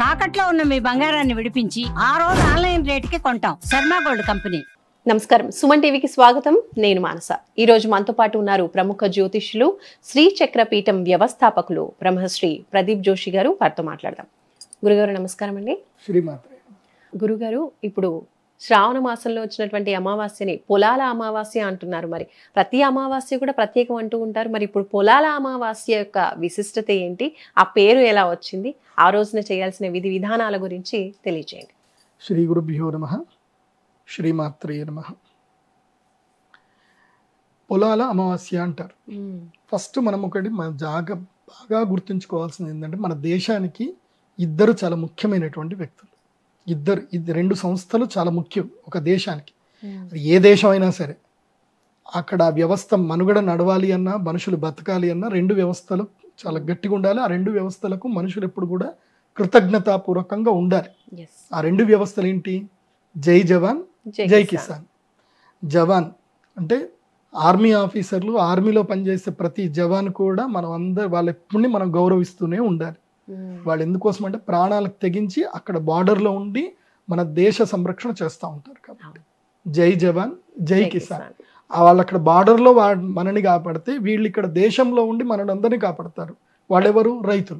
తాకట్లో ఉన్న మీ బంగారాన్ని విడిపించి ఆ రోజు ఆన్లైన్ రేటుకి కొంటాం. Sharma gold company. నమస్కారం, సుమన్ టీవీకి స్వాగతం. నేను మానస. ఈ రోజు మనతో పాటు ఉన్నారు ప్రముఖ జ్యోతిష్యులు, శ్రీ చక్ర పీఠం వ్యవస్థాపకులు బ్రహ్మశ్రీ ప్రదీప్ జోషి గారు. వారితో మాట్లాడదాం. గురుగారు నమస్కారం అండి. శ్రీమాత్రే. గురుగారు, ఇప్పుడు శ్రావణ మాసంలో వచ్చినటువంటి అమావాస్యని పొలాల అమావాస్య అంటున్నారు. మరి ప్రతి అమావాస్య కూడా ప్రత్యేకం అంటూ ఉంటారు. మరి ఇప్పుడు పొలాల అమావాస్య యొక్క విశిష్టత ఏంటి, ఆ పేరు ఎలా వచ్చింది, ఆ రోజున చేయాల్సిన విధి విధానాల గురించి తెలియజేయండి. శ్రీ గురుభ్యో నమః. శ్రీమాత్రే నమః. పొలాల అమావాస్య అంటారు. ఫస్ట్ మనం ఒకటి మన బాగా గుర్తుంచుకోవాల్సింది ఏంటంటే, మన దేశానికి ఇద్దరు చాలా ముఖ్యమైనటువంటి వ్యక్తులు. రెండు సంస్థలు చాలా ముఖ్యం ఒక దేశానికి. ఏ దేశం అయినా సరే అక్కడ వ్యవస్థ మనుగడ నడవాలి అన్నా, మనుషులు బతకాలి అన్నా రెండు వ్యవస్థలు చాలా గట్టిగా ఉండాలి. ఆ రెండు వ్యవస్థలకు మనుషులు ఎప్పుడు కూడా కృతజ్ఞతాపూర్వకంగా ఉండాలి. ఆ రెండు వ్యవస్థలు ఏంటి? జై జవాన్ జై కిసాన్. జవాన్ అంటే ఆర్మీ ఆఫీసర్లు, ఆర్మీలో పనిచేసే ప్రతి జవాన్ కూడా మనం అందరు వాళ్ళ ఎప్పుడూ మనం గౌరవిస్తూనే ఉండాలి. వాళ్ళు ఎందుకోసం అంటే ప్రాణాలకు తెగించి అక్కడ బార్డర్లో ఉండి మన దేశ సంరక్షణ చేస్తూ ఉంటారు. కాబట్టి జై జవాన్ జై కిసాన్. వాళ్ళు అక్కడ బార్డర్లో మనని కాపాడితే వీళ్ళు ఇక్కడ దేశంలో ఉండి మనని అందరినీ కాపాడతారు. వాళ్ళెవరు? రైతులు.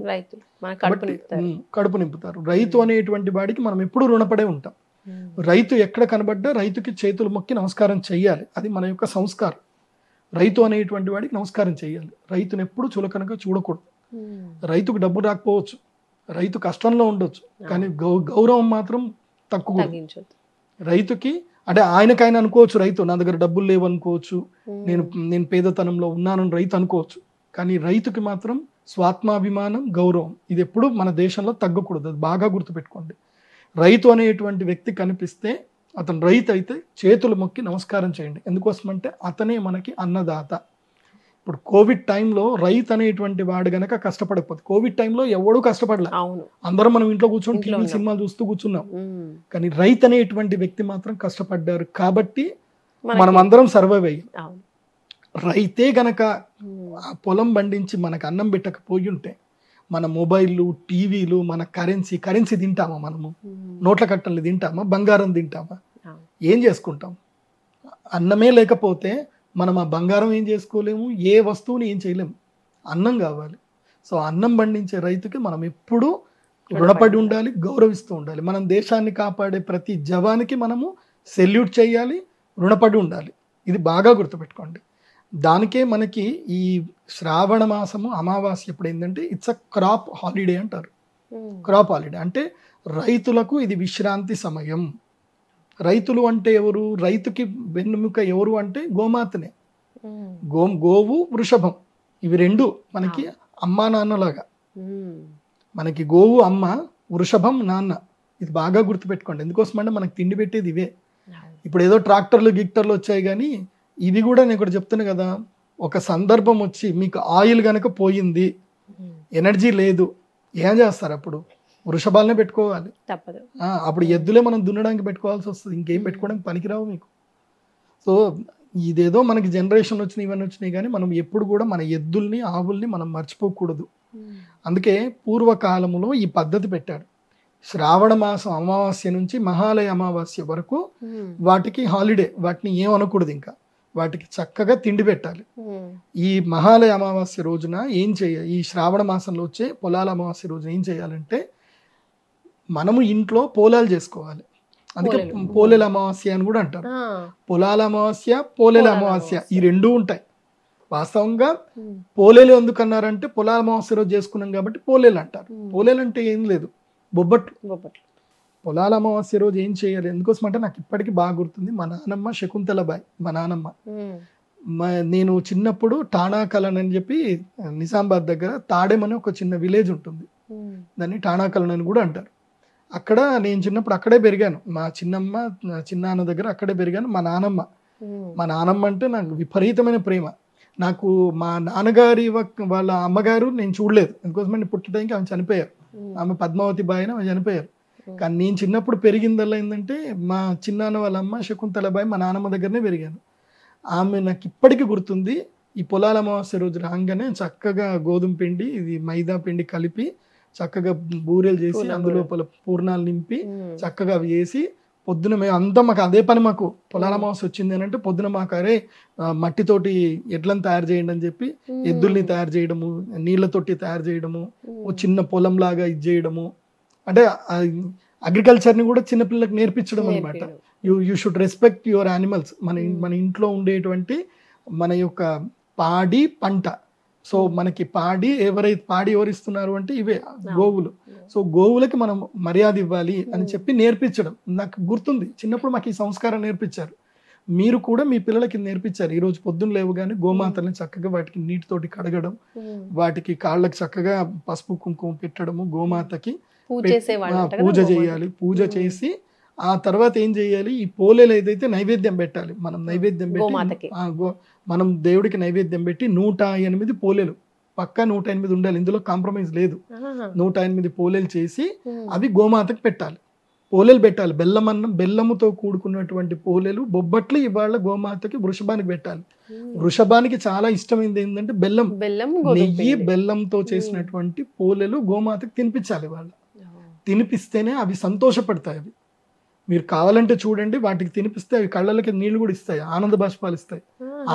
కడుపు నింపుతారు. రైతు అనేటువంటి వాడికి మనం ఎప్పుడు రుణపడే ఉంటాం. రైతు ఎక్కడ కనబడ్డా రైతుకి చేతులు మొక్కి నమస్కారం చెయ్యాలి. అది మన యొక్క సంస్కారం. రైతు అనేటువంటి వాడికి నమస్కారం చెయ్యాలి. రైతుని ఎప్పుడు చులకనగా చూడకూడదు. రైతుకు డబ్బు రాకపోవచ్చు, రైతు కష్టంలో ఉండొచ్చు, కానీ గౌరవం మాత్రం తక్కువ. రైతుకి అంటే ఆయనకైనా అనుకోవచ్చు, రైతు నా దగ్గర డబ్బులు లేవు అనుకోవచ్చు, నేను పేదతనంలో ఉన్నానని రైతు అనుకోవచ్చు, కానీ రైతుకి మాత్రం స్వాత్మాభిమానం, గౌరవం ఇది ఎప్పుడు మన దేశంలో తగ్గకూడదు. అది బాగా గుర్తుపెట్టుకోండి. రైతు అనేటువంటి వ్యక్తి కనిపిస్తే అతను రైతు అయితే చేతులు మొక్కి నమస్కారం చేయండి. ఎందుకోసమంటే అతనే మనకి అన్నదాత. ఇప్పుడు కోవిడ్ టైంలో రైతు అనేటువంటి వాడు గనక కష్టపడకపోతే, కోవిడ్ టైంలో ఎవడూ కష్టపడలే, అందరం మనం ఇంట్లో కూర్చొని టీవీ సినిమాలు చూస్తూ కూర్చున్నాం, కానీ రైతు అనేటువంటి వ్యక్తి మాత్రం కష్టపడ్డారు కాబట్టి మనం అందరం సర్వైవ్ అయ్యాం. రైతే గనక పొలం పండించి మనకు అన్నం పెట్టకపోయి ఉంటే మన మొబైల్లు, టీవీలు, మన కరెన్సీ తింటామా? మనము నోట్ల కట్టలు తింటామా? బంగారం తింటామా? ఏం చేసుకుంటాం? అన్నమే లేకపోతే మనం ఆ బంగారం ఏం చేసుకోలేము, ఏ వస్తువుని ఏం చేయలేము. అన్నం కావాలి. సో అన్నం పండించే రైతుకి మనం ఎప్పుడూ రుణపడి ఉండాలి, గౌరవిస్తూ ఉండాలి. మనం దేశాన్ని కాపాడే ప్రతి జవానికి మనము సెల్యూట్ చేయాలి, రుణపడి ఉండాలి. ఇది బాగా గుర్తుపెట్టుకోండి. దానికే మనకి ఈ శ్రావణ మాసము అమావాస్య ఎప్పుడు ఏంటంటే ఇట్స్ అ క్రాప్ హాలిడే అంటారు. క్రాప్ హాలిడే అంటే రైతులకు ఇది విశ్రాంతి సమయం. రైతులు అంటే ఎవరు? రైతుకి వెన్నుముక ఎవరు అంటే గోమాతనే. గోవు, వృషభం ఇవి రెండు మనకి అమ్మా నాన్నలాగా. మనకి గోవు అమ్మ, వృషభం నాన్న. ఇది బాగా గుర్తుపెట్టుకోండి. ఎందుకోసం అంటే మనకి తిండి పెట్టేది ఇవే. ఇప్పుడు ఏదో ట్రాక్టర్లు గిక్టర్లు వచ్చాయి, కానీ ఇది కూడా నేను ఇక్కడ చెప్తున్నా కదా, ఒక సందర్భం వచ్చి మీకు ఆయిల్ కనుక పోయింది, ఎనర్జీ లేదు, ఏం చేస్తారు? అప్పుడు వృషభాలనే పెట్టుకోవాలి. అప్పుడు ఎద్దులే మనం దున్నడానికి పెట్టుకోవాల్సి వస్తుంది. ఇంకేం పెట్టుకోవడానికి పనికిరావు మీకు. సో ఇదేదో మనకి జనరేషన్ వచ్చినాయి, ఇవన్నీ వచ్చినాయి, కానీ మనం ఎప్పుడు కూడా మన ఎద్దుల్ని, ఆవుల్ని మనం మర్చిపోకూడదు. అందుకే పూర్వకాలములో ఈ పద్ధతి పెట్టాడు. శ్రావణ మాసం అమావాస్య నుంచి మహాలయ అమావాస్య వరకు వాటికి హాలిడే. వాటిని ఏమనకూడదు, ఇంకా వాటికి చక్కగా తిండి పెట్టాలి. ఈ మహాలయ అమావాస్య రోజున ఏం చేయాలి? ఈ శ్రావణ మాసంలో వచ్చే పొలాల అమావాస్య రోజున ఏం చేయాలంటే మనము ఇంట్లో పోలాలు చేసుకోవాలి. అందుకే పోలేల అమావాస్య అని కూడా అంటారు. పొలాల అమావాస్య, పోలేల అమావాస్య ఈ రెండూ ఉంటాయి. వాస్తవంగా పోలేలు ఎందుకు అన్నారంటే పొలాల అమావాస్య రోజు చేసుకున్నాం కాబట్టి పోలేలు అంటారు. పోలేలు అంటే ఏం లేదు, బొబ్బట్లు. పొలాల అమావాస్య రోజు ఏం చేయాలి? ఎందుకోసం అంటే నాకు ఇప్పటికీ బాగా గుర్తుంది. మా నానమ్మ శకుంతలబాయి, మా నానమ్మ, నేను చిన్నప్పుడు టాణాకలన్ అని చెప్పి నిజామాబాద్ దగ్గర తాడెం అని ఒక చిన్న విలేజ్ ఉంటుంది, దాన్ని టాణాకలన్ అని కూడా అంటారు. అక్కడ నేను చిన్నప్పుడు అక్కడే పెరిగాను. మా చిన్నాన్న దగ్గర అక్కడే పెరిగాను. మా నానమ్మ అంటే నాకు విపరీతమైన ప్రేమ. నాకు మా నాన్నగారి వాళ్ళ అమ్మగారు నేను చూడలేదు, ఎందుకోసమని పుట్టడానికి ఆమె చనిపోయారు. ఆమె పద్మావతి బాయి అని ఆమె చనిపోయారు. కానీ నేను చిన్నప్పుడు పెరిగిందల్లా ఏంటంటే మా చిన్నాన్న వాళ్ళ అమ్మ శకుంతలబాయి మా నాన్నమ్మ దగ్గరనే పెరిగాను. ఆమె నాకు ఇప్పటికీ గుర్తుంది. ఈ పొలాల అమావాస్య రోజు రాగానే చక్కగా గోధుమ పిండి, ఇది మైదా పిండి కలిపి చక్కగా బూరెలు చేసి అందులోపల పూర్ణాలు నింపి చక్కగా అవి చేసి పొద్దున మేము అంతా మాకు అదే పని, మాకు పొలాల అమావాస్య వచ్చింది అని అంటే పొద్దున మాకు అరే మట్టితోటి ఎడ్లను తయారు చేయండి అని చెప్పి ఎద్దుల్ని తయారు చేయడము, నీళ్లతోటి తయారు చేయడము, ఓ చిన్న పొలం లాగా ఇది చేయడము, అంటే అగ్రికల్చర్ని కూడా చిన్నపిల్లలకు నేర్పించడం అనమాట. You should respect your animals. మన ఇంట్లో ఉండేటువంటి మన యొక్క పాడి పంట. సో మనకి పాడి ఎవరు ఇస్తున్నారు అంటే ఇవే గోవులు. సో గోవులకి మనం మర్యాద ఇవ్వాలి అని చెప్పి నేర్పించడం నాకు గుర్తుంది. చిన్నప్పుడు మాకు ఈ సంస్కారం నేర్పించారు. మీరు కూడా మీ పిల్లలకి నేర్పించారు. ఈ రోజు పొద్దున్న లేవగానే గోమాతల్ని చక్కగా వాటికి నీటితోటి కడగడం, వాటికి కాళ్ళకి చక్కగా పసుపు కుంకుమ పెట్టడము, గోమాతకి పూజ చేయాలి. పూజ చేసి ఆ తర్వాత ఏం చేయాలి, ఈ పోలేలు ఏదైతే నైవేద్యం పెట్టాలి, మనం నైవేద్యం పెట్టి మనం దేవుడికి నైవేద్యం పెట్టి 108 పోలేలు పక్కా 108 ఉండాలి, ఇందులో కాంప్రమైజ్ లేదు. 108 పోలేలు చేసి అవి గోమాతకి పెట్టాలి. పోలేలు పెట్టాలి, బెల్లముతో కూడుకున్నటువంటి పోలేలు బొబ్బట్లు ఇవాళ గోమాతకి వృషభానికి పెట్టాలి. వృషభానికి చాలా ఇష్టమైంది ఏంటంటే బెల్లం, నెయ్యి బెల్లంతో చేసినటువంటి పోలేలు గోమాతకి తినిపించాలి. వాళ్ళ తినిపిస్తేనే అవి సంతోషపడతాయి. అవి మీరు కావాలంటే చూడండి, వాటికి తినిపిస్తే అవి కళ్ళకి నీళ్లు కూడా ఇస్తాయి, ఆనంద బాష్పాలు ఇస్తాయి,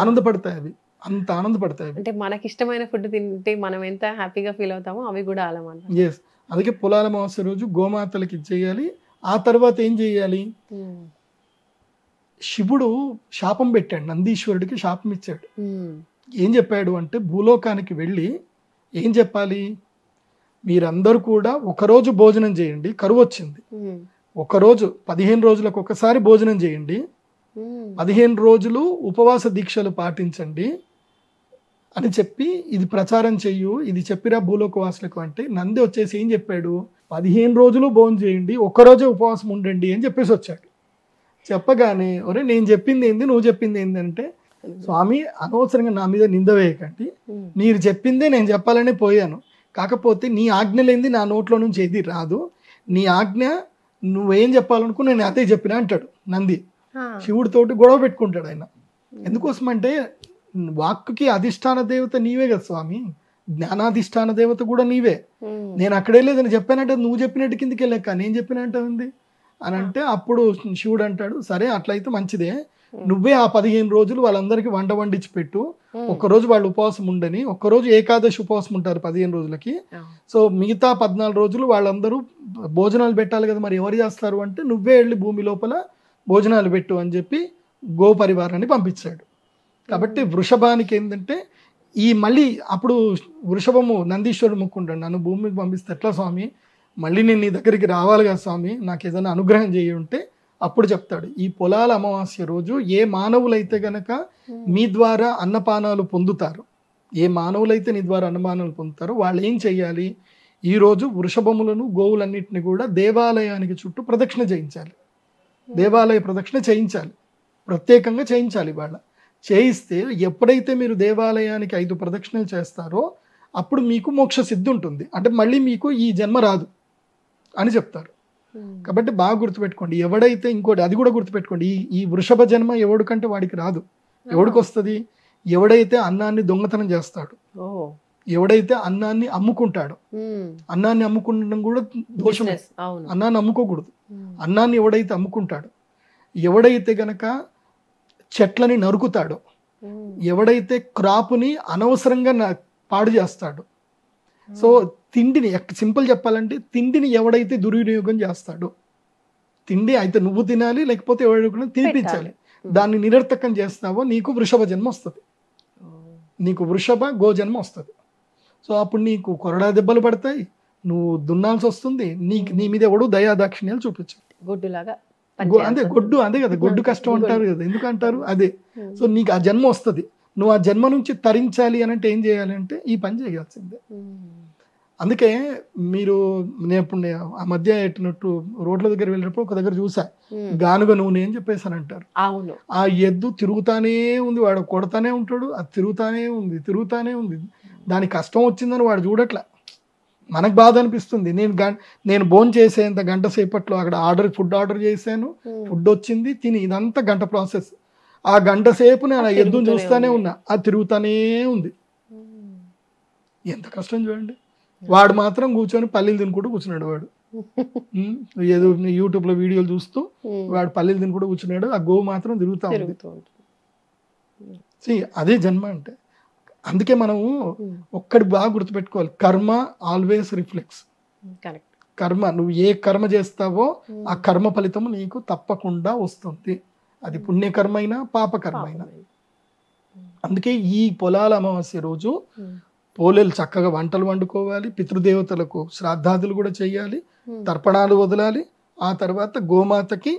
ఆనందపడతాయి. అవి అంత ఆనందపడతాయి. అంటే మనకి ఇష్టమైన ఫుడ్ తింటే మనం ఎంత హ్యాపీగా ఫీల్ అవుతామో అవి కూడా అలా. ఎస్, అందుకే పొలాల అమావాస్య రోజు గోమాతలకి చేయాలి. ఆ తర్వాత ఏం చేయాలి, శివుడు శాపం పెట్టాడు, నందీశ్వరుడికి శాపం ఇచ్చాడు. ఏం చెప్పాడు అంటే భూలోకానికి వెళ్ళి ఏం చెప్పాలి, మీరందరూ కూడా ఒకరోజు భోజనం చేయండి, కరువు వచ్చింది, ఒకరోజు 15 రోజులకు ఒకసారి భోజనం చేయండి, 15 రోజులు ఉపవాస దీక్షలు పాటించండి అని చెప్పి ఇది ప్రచారం చెయ్యు, ఇది చెప్పిరా భూలోకవాసులకు అంటే నంది వచ్చేసి ఏం చెప్పాడు, 15 రోజులు భోజనం చేయండి, ఒక్కరోజే ఉపవాసం ఉండండి అని చెప్పేసి వచ్చాడు. చెప్పగానే ఒరే నేను చెప్పింది ఏంది, నువ్వు చెప్పింది ఏంది అంటే, స్వామి అనవసరంగా నా మీద నింద వేయకండి, మీరు చెప్పిందే నేను చెప్పాలనే పోయాను, కాకపోతే నీ ఆజ్ఞ లేనిది నా నోట్లో నుంచి ఏది రాదు, నీ ఆజ్ఞ నువ్వేం చెప్పాలనుకో నేను అదే చెప్పినా అంటాడు నంది. శివుడితోటి గొడవ పెట్టుకుంటాడు ఆయన. ఎందుకోసం అంటే వాక్కుకి అధిష్టాన దేవత నీవే కదా స్వామి, జ్ఞానాధిష్టాన దేవత కూడా నీవే, నేను అక్కడే లేదని చెప్పానంటే నువ్వు చెప్పినట్టు కిందికి వెళ్ళాక నేను చెప్పినట్టు ఉంది అని అంటే అప్పుడు శివుడు అంటాడు సరే అట్లయితే మంచిదే, నువ్వే ఆ 15 రోజులు వాళ్ళందరికీ వంట వండించి పెట్టు, ఒక్కరోజు వాళ్ళు ఉపవాసం ఉండని, ఒక్కరోజు ఏకాదశి ఉపవాసం ఉంటారు 15 రోజులకి, సో మిగతా 14 రోజులు వాళ్ళందరూ భోజనాలు పెట్టాలి కదా, మరి ఎవరు చేస్తారు అంటే నువ్వే వెళ్ళి భూమి లోపల భోజనాలు పెట్టు అని చెప్పి గో పరివారాన్ని పంపించాడు. కాబట్టి వృషభానికి ఏంటంటే ఈ మళ్ళీ అప్పుడు వృషభము నందీశ్వరుడు ముక్కుంటాడు, నన్ను భూమికి పంపిస్తే ఎట్లా స్వామి, మళ్ళీ నేను నీ దగ్గరికి రావాలి కదా స్వామి, నాకు ఏదైనా అనుగ్రహం చేయి ఉంటే అప్పుడు చెప్తాడు, ఈ పొలాల అమావాస్య రోజు ఏ మానవులైతే గనక మీ ద్వారా అన్నపానాలు పొందుతారు, ఏ మానవులైతే నీ ద్వారా అన్నపానాలు పొందుతారో వాళ్ళు ఏం చెయ్యాలి, ఈరోజు వృషభములను గోవులన్నింటినీ కూడా దేవాలయానికి చుట్టూ ప్రదక్షిణ చేయించాలి, దేవాలయ ప్రదక్షిణ చేయించాలి, ప్రత్యేకంగా చేయించాలి. వాళ్ళ చేయిస్తే ఎప్పుడైతే మీరు దేవాలయానికి 5 ప్రదక్షిణలు చేస్తారో అప్పుడు మీకు మోక్ష సిద్ధి ఉంటుంది, అంటే మళ్ళీ మీకు ఈ జన్మ రాదు అని చెప్తారు. కాబట్టి బాగా గుర్తుపెట్టుకోండి, ఎవడైతే ఇంకోటి అది కూడా గుర్తుపెట్టుకోండి, ఈ వృషభ జన్మ ఎవడికంటే వాడికి రాదు, ఎవడికి వస్తుంది, ఎవడైతే అన్నాన్ని దొంగతనం చేస్తాడు, ఎవడైతే అన్నాన్ని అమ్ముకుంటాడో, అన్నాన్ని అమ్ముకుంటడం కూడా దోషమే, అన్నాన్ని అమ్ముకోకూడదు, అన్నాన్ని ఎవడైతే అమ్ముకుంటాడో, ఎవడైతే గనక చెట్లని నరుకుతాడో, ఎవడైతే క్రాప్ని అనవసరంగా పాడు చేస్తాడో, సో తిండిని సింపుల్ చెప్పాలంటే తిండిని ఎవడైతే దుర్వినియోగం చేస్తాడో, తిండి అయితే నువ్వు తినాలి లేకపోతే ఎవడైనా తినిపించాలి, దాన్ని నిరర్థకం చేస్తావో నీకు వృషభ జన్మ వస్తుంది, నీకు వృషభ గో జన్మ వస్తుంది. సో అప్పుడు నీకు కొరడా దెబ్బలు పడతాయి, నువ్వు దున్నాల్సి వస్తుంది, నీ మీద ఎవడు దయాదాక్షిణ్యాలు చూపించాలి, గొడ్డులాగా అదే గొడ్డు, అదే కదా గొడ్డు కష్టం అంటారు కదా, ఎందుకు అంటారు అదే. సో నీకు ఆ జన్మ వస్తుంది, నువ్వు ఆ జన్మ నుంచి తరించాలి అని అంటే ఏం చేయాలి అంటే ఈ పని చేయాల్సిందే. అందుకే మీరు నేను ఆ మధ్య ఎట్టినట్టు రోడ్ల దగ్గర వెళ్ళినప్పుడు ఒక దగ్గర చూసా, గానుగ నూనె అని చెప్పేసి అంటారు. ఆ ఎద్దు తిరుగుతానే ఉంది, వాడు కొడతానే ఉంటాడు, అది తిరుగుతానే ఉంది, దానికి కష్టం వచ్చిందని వాడు చూడట్లా. మనకు బాధ అనిపిస్తుంది, నేను భోజనం చేసేంత గంట సేపట్లో అక్కడ ఫుడ్ ఆర్డర్ చేశాను, ఫుడ్ వచ్చింది, తిని ఇదంతా గంట ప్రాసెస్, ఆ గంట సేపు నేను ఆ ఎద్దును చూస్తానే ఉన్నా, అది తిరుగుతానే ఉంది, ఎంత కష్టం చూడండి. వాడు మాత్రం కూర్చొని పల్లీలు తినుకుంటూ కూర్చున్నాడు వాడు. ఏదో యూట్యూబ్ లో వీడియోలు చూస్తూ వాడు పల్లీలు తినుకుంటూ కూర్చున్నాడు, ఆ గోవు మాత్రం తిరుగుతా ఉంది. అదే జన్మ అంటే. అందుకే మనము ఒక్కటి బాగా గుర్తుపెట్టుకోవాలి, కర్మ ఆల్వేస్ రిఫ్లెక్స్. కర్మ, నువ్వు ఏ కర్మ చేస్తావో ఆ కర్మ ఫలితము నీకు తప్పకుండా వస్తుంది, అది పుణ్యకర్మ అయినా పాపకర్మ అయినా. అందుకే ఈ పొలాల అమావాస్య రోజు పోలేలు చక్కగా వంటలు వండుకోవాలి, పితృదేవతలకు శ్రాద్ధాదులు కూడా చేయాలి, తర్పణాలు వదలాలి. ఆ తర్వాత గోమాతకి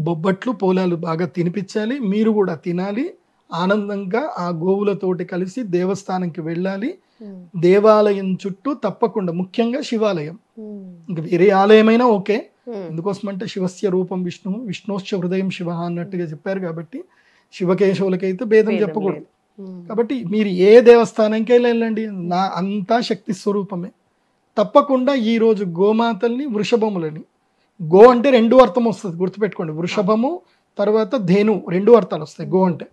బొబ్బట్లు పోలాలు బాగా తినిపించాలి, మీరు కూడా తినాలి. ఆనందంగా ఆ గోవులతోటి కలిసి దేవస్థానంకి వెళ్ళాలి. దేవాలయం చుట్టూ తప్పకుండా, ముఖ్యంగా శివాలయం, ఇంకా వేరే ఆలయమైనా ఓకే. ఎందుకోసమంటే శివస్య రూపం విష్ణువు, విష్ణోశ్చ హృదయం శివ అన్నట్టుగా చెప్పారు కాబట్టి శివకేశవులకైతే భేదం చెప్పకూడదు. కాబట్టి మీరు ఏ దేవస్థానంకి వెళ్ళండి, నా అంతా శక్తి స్వరూపమే. తప్పకుండా ఈ రోజు గోమాతల్ని, వృషభములని, గో అంటే 2 అర్థం వస్తుంది గుర్తుపెట్టుకోండి, వృషభము తర్వాత ధేను 2 అర్థాలు వస్తాయి గో అంటే.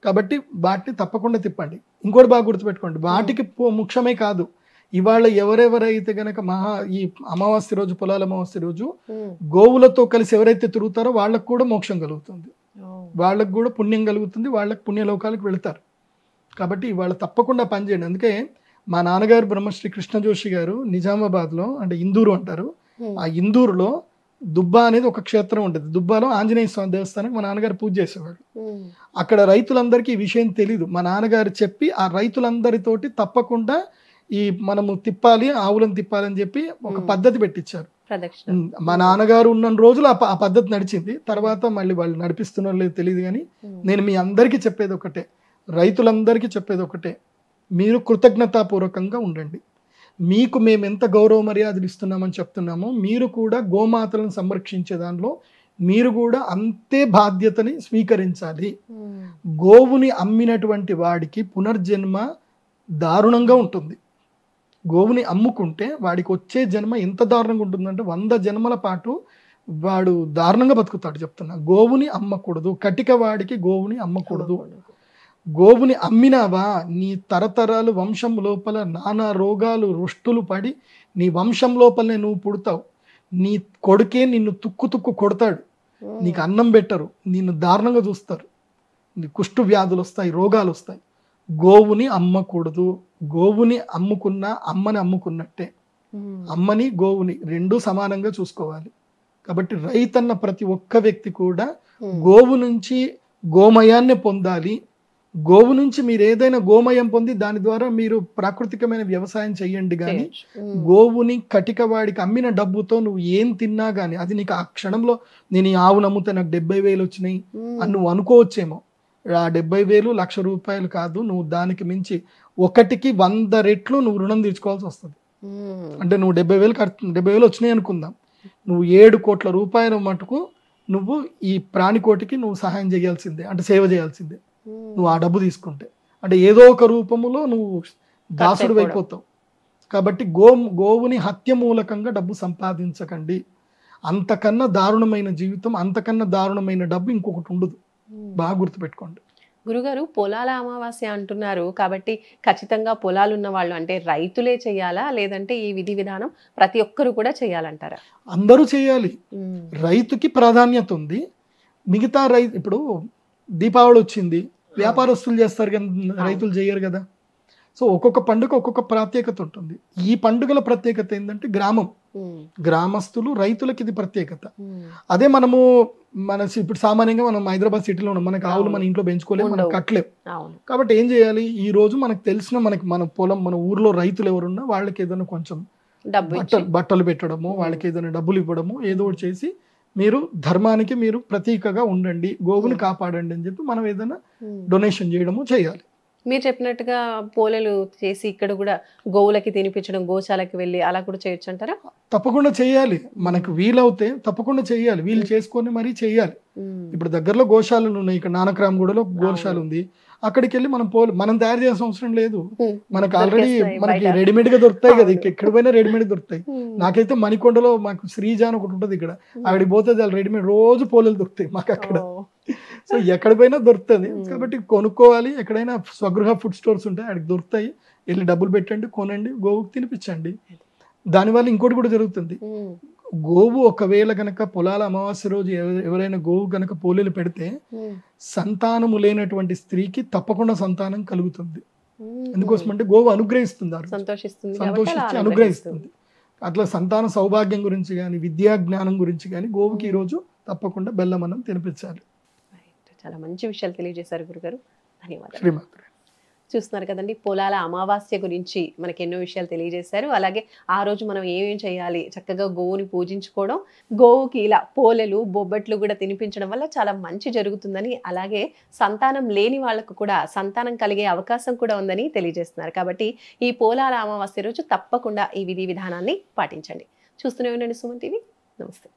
కాబట్టి వాటిని తప్పకుండా తిప్పండి. ఇంకోటి బాగా గుర్తుపెట్టుకోండి, వాటికి ముఖ్యమే కాదు, ఇవాళ ఎవరెవరైతే గనక ఈ అమావాస్య రోజు, పొలాల అమావాస్య రోజు గోవులతో కలిసి ఎవరైతే తిరుగుతారో వాళ్ళకు కూడా మోక్షం కలుగుతుంది, వాళ్ళకు కూడా పుణ్యం కలుగుతుంది, వాళ్ళకి పుణ్యలోకాలకు వెళతారు. కాబట్టి ఇవాళ తప్పకుండా పనిచేయండి. అందుకే మా నాన్నగారు బ్రహ్మశ్రీ కృష్ణ జోషి గారు నిజామాబాద్లో, అంటే ఇందూరు అంటారు, ఆ ఇందూరులో దుబ్బా అనేది ఒక క్షేత్రం ఉంటుంది. దుబ్బాలో ఆంజనేయ స్వామి దేవస్థానానికి మా నాన్నగారు పూజ చేసేవాడు. అక్కడ రైతులందరికీ ఈ విషయం తెలీదు, మా నాన్నగారు చెప్పి ఆ రైతులందరితోటి తప్పకుండా ఈ మనము తిప్పాలి, ఆవులను తిప్పాలి అని చెప్పి ఒక పద్ధతి పెట్టించారు. మా నాన్నగారు ఉన్న రోజులు ఆ పద్ధతి నడిచింది. తర్వాత మళ్ళీ వాళ్ళు నడిపిస్తున్నారో లేదో తెలియదు. కానీ నేను మీ అందరికీ చెప్పేది ఒకటే, రైతులందరికీ చెప్పేది ఒకటే, మీరు కృతజ్ఞతాపూర్వకంగా ఉండండి. మీకు మేము ఎంత గౌరవ మర్యాదలు ఇస్తున్నామని చెప్తున్నామో, మీరు కూడా గోమాతలను సంరక్షించే దానిలో మీరు కూడా అంతే బాధ్యతని స్వీకరించాలి. గోవుని అమ్మినటువంటి వాడికి పునర్జన్మ దారుణంగా ఉంటుంది. గోవుని అమ్ముకుంటే వాడికి వచ్చే జన్మ ఎంత దారుణంగా ఉంటుందంటే 100 జన్మల పాటు వాడు దారుణంగా బతుకుతాడు చెప్తున్నా. గోవుని అమ్మకూడదు, కటిక వాడికి గోవుని అమ్మకూడదు. గోవుని అమ్మినావా నీ తరతరాలు వంశం లోపల నానా రోగాలు రుష్టులు పడి నీ వంశం లోపలనే నువ్వు పుడతావు. నీ కొడుకే నిన్ను తుక్కు కొడతాడు, నీకు అన్నం పెట్టరు, నిన్ను దారుణంగా చూస్తారు, నీ కుష్టు వ్యాధులు వస్తాయి, రోగాలు వస్తాయి. గోవుని అమ్మకూడదు. గోవుని అమ్ముకున్నా అమ్మని అమ్ముకున్నట్టే. అమ్మని గోవుని 2 సమానంగా చూసుకోవాలి. కాబట్టి రైతన్న ప్రతి ఒక్క వ్యక్తి కూడా గోవు నుంచి గోమయాన్ని పొందాలి. గోవు నుంచి మీరు ఏదైనా గోమయం పొంది దాని ద్వారా మీరు ప్రాకృతికమైన వ్యవసాయం చెయ్యండి. కానీ గోవుని కటికవాడికి అమ్మిన డబ్బుతో నువ్వు ఏం తిన్నా గానీ అది నీకు ఆ క్షణంలో, నేను ఈ ఆవు నమ్మితే నాకు 70,000 వచ్చినాయి అని నువ్వు అనుకోవచ్చేమో. ఆ 70,000 1,00,000 కాదు, నువ్వు దానికి మించి 1కి 100 రెట్లు నువ్వు రుణం తీర్చుకోవాల్సి వస్తుంది. అంటే నువ్వు 70,000 వచ్చినాయి అనుకుందాం, నువ్వు 7 కోట్ల రూపాయల మటుకు నువ్వు ఈ ప్రాణికోటికి నువ్వు సహాయం చేయాల్సిందే, అంటే సేవ చేయాల్సిందే. నువ్వు ఆ డబ్బు తీసుకుంటే అంటే ఏదో ఒక రూపములో నువ్వు దాసుడు అయిపోతావు. కాబట్టి గోవుని హత్య మూలకంగా డబ్బు సంపాదించకండి. అంతకన్నా దారుణమైన జీవితం, అంతకన్నా దారుణమైన డబ్బు ఇంకొకటి ఉండదు. బాగా గుర్తుపెట్టుకోండి. గురుగారు, పొలాల అమావాస్య అంటున్నారు కాబట్టి ఖచ్చితంగా పొలాలు ఉన్న వాళ్ళు అంటే రైతులే చేయాలా, లేదంటే ఈ విధి విధానం ప్రతి ఒక్కరు కూడా చేయాలంటారా? అందరూ చేయాలి. రైతుకి ప్రాధాన్యత ఉంది. మిగతా ఇప్పుడు దీపావళి వచ్చింది, వ్యాపారస్తులు చేస్తారు కానీ రైతులు చేయరు కదా. సో ఒక్కొక్క పండుగ ఒక్కొక్క ప్రత్యేకత ఉంటుంది. ఈ పండుగల ప్రత్యేకత ఏంటంటే గ్రామస్తులు, రైతులకి ఇది ప్రత్యేకత. అదే మనము ఇప్పుడు సామాన్యంగా మనం హైదరాబాద్ సిటీలో ఉన్నాం, మనకి ఆవులు మన ఇంట్లో పెంచుకోలేము, మనం కట్టలేము. కాబట్టి ఏం చేయాలి, ఈ రోజు మనకు తెలిసిన మన పొలం, మన ఊర్లో రైతులు ఎవరున్నా వాళ్ళకి ఏదైనా కొంచెం బట్టలు పెట్టడము, వాళ్ళకి ఏదైనా డబ్బులు ఇవ్వడము, ఏదో ఒకటి చేసి మీరు ధర్మానికి మీరు ప్రతీకగా ఉండండి, గోవుని కాపాడండి అని చెప్పి మనం ఏదైనా డొనేషన్ చేయడము చేయాలి. మీరు చెప్పినట్టుగా పోలేలు చేసి ఇక్కడ కూడా గోవులకి తినిపించడం, గోశాలకి వెళ్ళి అలా కూడా చేయొచ్చు అంటారా? తప్పకుండా చేయాలి. మనకు వీలవుతే తప్పకుండా చేయాలి, వీలు చేసుకొని మరీ చేయాలి. ఇప్పుడు దగ్గరలో గోశాలలు ఉన్నాయి, ఇక్కడ నానక్రామ్గూడలో గోశాల ఉంది, అక్కడికి వెళ్ళి మనం తయారు చేయాల్సిన అవసరం లేదు. మనకు ఆల్రెడీ మనకి రెడీమేడ్ గా దొరుకుతాయి కదా, ఎక్కడ పోయినా రెడీమేడ్ దొరుకుతాయి. నాకైతే మణికొండలో మాకు శ్రీజ అని ఒకటి ఉంటుంది, ఇక్కడ అక్కడికి పోతే రెడీమేడ్ రోజు పోలేలు దొరుకుతాయి మాకు అక్కడ. సో ఎక్కడ పోయినా దొరుకుతుంది. కాబట్టి కొనుక్కోవాలి. ఎక్కడైనా స్వగృహ ఫుడ్ స్టోర్స్ ఉంటాయి, అక్కడికి దొరుకుతాయి. వెళ్ళి డబ్బులు పెట్టండి, కొనండి, గోవుకి తినిపించండి. దానివల్ల ఇంకోటి కూడా జరుగుతుంది. గోవు ఒకవేళ గనక పొలాల అమావాస్య రోజు ఎవరైనా గోవు గనక పోలేలు పెడితే సంతానము లేనటువంటి స్త్రీకి తప్పకుండా సంతానం కలుగుతుంది. ఎందుకోసం అంటే గోవు అనుగ్రహిస్తుంది, సంతోషించి అనుగ్రహిస్తుంది. అట్లా సంతాన సౌభాగ్యం గురించి కానీ విద్యా జ్ఞానం గురించి కానీ గోవుకి ఈ రోజు తప్పకుండా బెల్లం అన్నం తినిపించాలి. చాలా మంచి విషయాలు తెలియజేశారు గురుగారు, ధన్యవాదాలు. శ్రీమాత్రే. చూస్తున్నారు కదండి, పొలాల అమావాస్య గురించి మనకి ఎన్నో విషయాలు తెలియజేశారు. అలాగే ఆ రోజు మనం ఏమేం చేయాలి, చక్కగా గోవుని పూజించుకోవడం, గోవుకి ఇలా పోలెలు బొబ్బట్లు కూడా తినిపించడం వల్ల చాలా మంచి జరుగుతుందని, అలాగే సంతానం లేని వాళ్ళకు కూడా సంతానం కలిగే అవకాశం కూడా ఉందని తెలియజేస్తున్నారు. కాబట్టి ఈ పోలాల అమావాస్య రోజు తప్పకుండా ఈ విధి విధానాన్ని పాటించండి. చూస్తూనే ఉండండి సుమన్ టీవీ. నమస్తే.